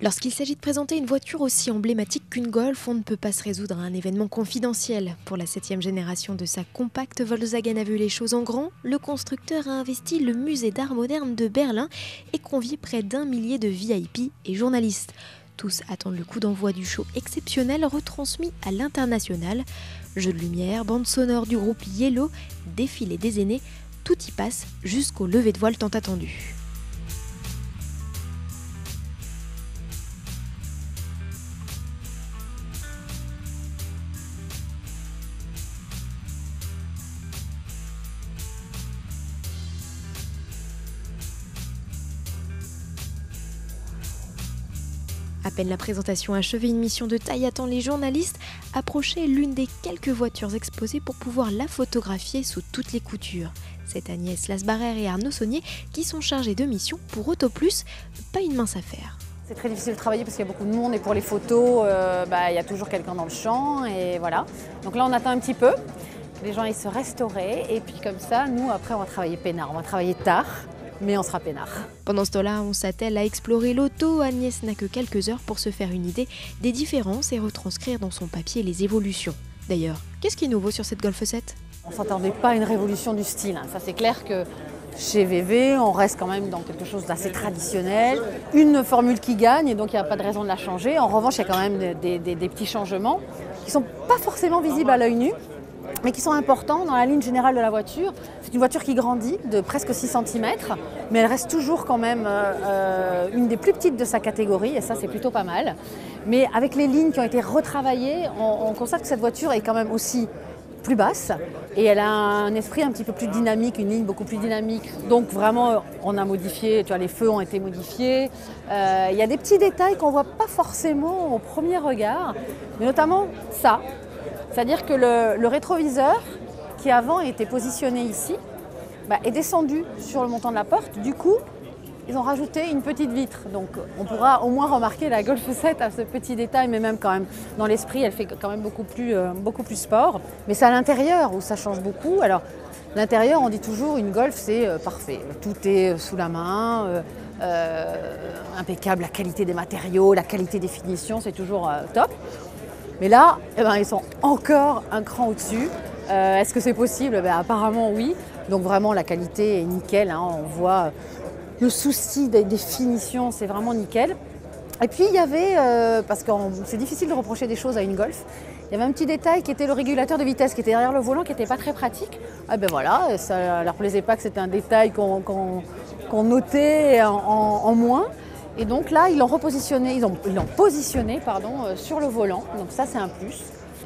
Lorsqu'il s'agit de présenter une voiture aussi emblématique qu'une Golf, on ne peut pas se résoudre à un événement confidentiel. Pour la 7e génération de sa compacte, Volkswagen a vu les choses en grand. Le constructeur a investi le musée d'art moderne de Berlin et convié près d'1 millier de VIP et journalistes. Tous attendent le coup d'envoi du show exceptionnel retransmis à l'international. Jeux de lumière, bande sonore du groupe Yellow, défilé des aînés, tout y passe jusqu'au lever de voile tant attendu. À peine la présentation achevée, une mission de taille attend les journalistes, approcher l'une des quelques voitures exposées pour pouvoir la photographier sous toutes les coutures. C'est Agnès Lasbarère et Arnaud Saunier qui sont chargés de mission. Pour Autoplus, pas une mince affaire. C'est très difficile de travailler parce qu'il y a beaucoup de monde et pour les photos, il y a toujours quelqu'un dans le champ et voilà. Donc là on attend un petit peu, les gens ils se restauraient et puis comme ça, nous après on va travailler peinard, on va travailler tard. Mais on sera peinard. Pendant ce temps-là, on s'attelle à explorer l'auto. Agnès n'a que quelques heures pour se faire une idée des différences et retranscrire dans son papier les évolutions. D'ailleurs, qu'est-ce qui est nouveau sur cette Golf 7 ? On ne s'attendait pas à une révolution du style. Ça c'est clair que chez VW, on reste quand même dans quelque chose d'assez traditionnel. Une formule qui gagne et donc il n'y a pas de raison de la changer. En revanche, il y a quand même des petits changements qui ne sont pas forcément visibles à l'œil nu, mais qui sont importants dans la ligne générale de la voiture. C'est une voiture qui grandit de presque 6 cm, mais elle reste toujours quand même une des plus petites de sa catégorie, et ça c'est plutôt pas mal. Mais avec les lignes qui ont été retravaillées, on constate que cette voiture est quand même aussi plus basse, et elle a un esprit un petit peu plus dynamique, une ligne beaucoup plus dynamique. Donc vraiment, on a modifié, tu vois, les feux ont été modifiés. Il y a des petits détails qu'on ne voit pas forcément au premier regard, mais notamment ça. C'est-à-dire que le rétroviseur, qui avant était positionné ici, est descendu sur le montant de la porte. Du coup, ils ont rajouté une petite vitre. Donc on pourra au moins remarquer la Golf 7 à ce petit détail, mais même quand même dans l'esprit, elle fait quand même beaucoup plus sport. Mais c'est à l'intérieur où ça change beaucoup. Alors l'intérieur, on dit toujours une Golf, c'est parfait. Tout est sous la main, impeccable, la qualité des matériaux, la qualité des finitions, c'est toujours top. Mais là, ils sont encore un cran au-dessus. Est-ce que c'est possible ? Apparemment oui. Donc vraiment la qualité est nickel. On voit le souci des finitions, c'est vraiment nickel. Et puis il y avait, parce que c'est difficile de reprocher des choses à une Golf, il y avait un petit détail qui était le régulateur de vitesse qui était derrière le volant, qui n'était pas très pratique. Voilà, ça ne leur plaisait pas que c'était un détail qu'on notait en moins. Et donc là, ils l'ont repositionné, ils l'ont positionné sur le volant. Donc ça, c'est un plus.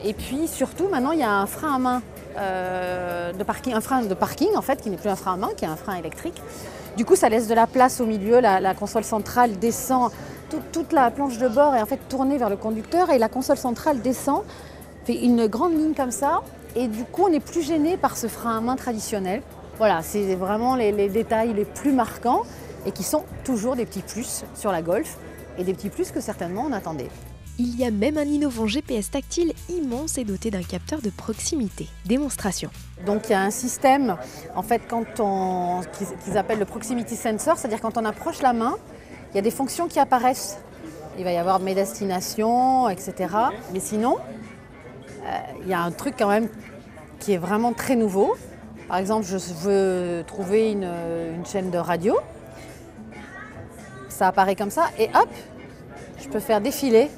Et puis surtout, maintenant, il y a un frein à main un frein de parking en fait, qui n'est plus un frein à main, qui est un frein électrique. Du coup, ça laisse de la place au milieu. La console centrale descend, toute la planche de bord est en fait tournée vers le conducteur et la console centrale descend, fait une grande ligne comme ça. Et du coup, on n'est plus gêné par ce frein à main traditionnel. Voilà, c'est vraiment les détails les plus marquants. Et qui sont toujours des petits plus sur la Golf, et des petits plus que certainement on attendait. Il y a même un innovant GPS tactile immense et doté d'un capteur de proximité. Démonstration. Donc il y a un système, en fait, qu'ils appellent le proximity sensor, c'est-à-dire quand on approche la main, il y a des fonctions qui apparaissent. Il va y avoir mes destinations, etc. Mais sinon, il y a un truc quand même qui est vraiment très nouveau. Par exemple, je veux trouver une chaîne de radio. Ça apparaît comme ça et hop, je peux faire défiler,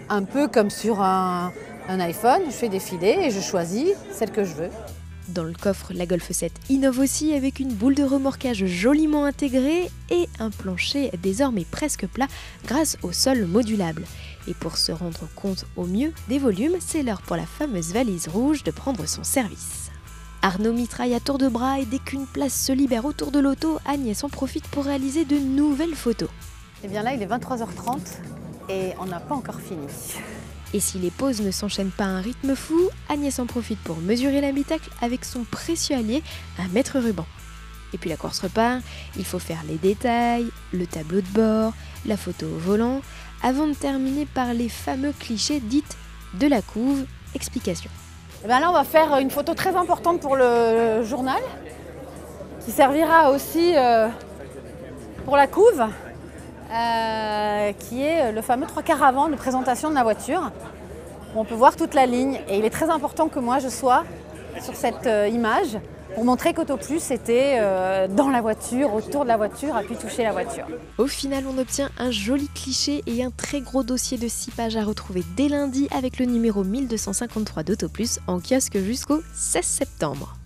un peu comme sur un iPhone, je fais défiler et je choisis celle que je veux. Dans le coffre, la Golf 7 innove aussi avec une boule de remorquage joliment intégrée et un plancher désormais presque plat grâce au sol modulable. Et pour se rendre compte au mieux des volumes, c'est l'heure pour la fameuse valise rouge de prendre son service. Arnaud mitraille à tour de bras et dès qu'une place se libère autour de l'auto, Agnès en profite pour réaliser de nouvelles photos. Et bien là, il est 23h30 et on n'a pas encore fini. Et si les pauses ne s'enchaînent pas à un rythme fou, Agnès en profite pour mesurer l'habitacle avec son précieux allié, un mètre ruban. Et puis la course repart, il faut faire les détails, le tableau de bord, la photo au volant, avant de terminer par les fameux clichés dites de la couve, explication. Et bien là, on va faire une photo très importante pour le journal, qui servira aussi pour la couve. qui est le fameux 3/4 avant de présentation de la voiture. On peut voir toute la ligne et il est très important que moi je sois sur cette image pour montrer qu'Autoplus était dans la voiture, autour de la voiture, a pu toucher la voiture. Au final, on obtient un joli cliché et un très gros dossier de 6 pages à retrouver dès lundi avec le numéro 1253 d'Autoplus en kiosque jusqu'au 16 septembre.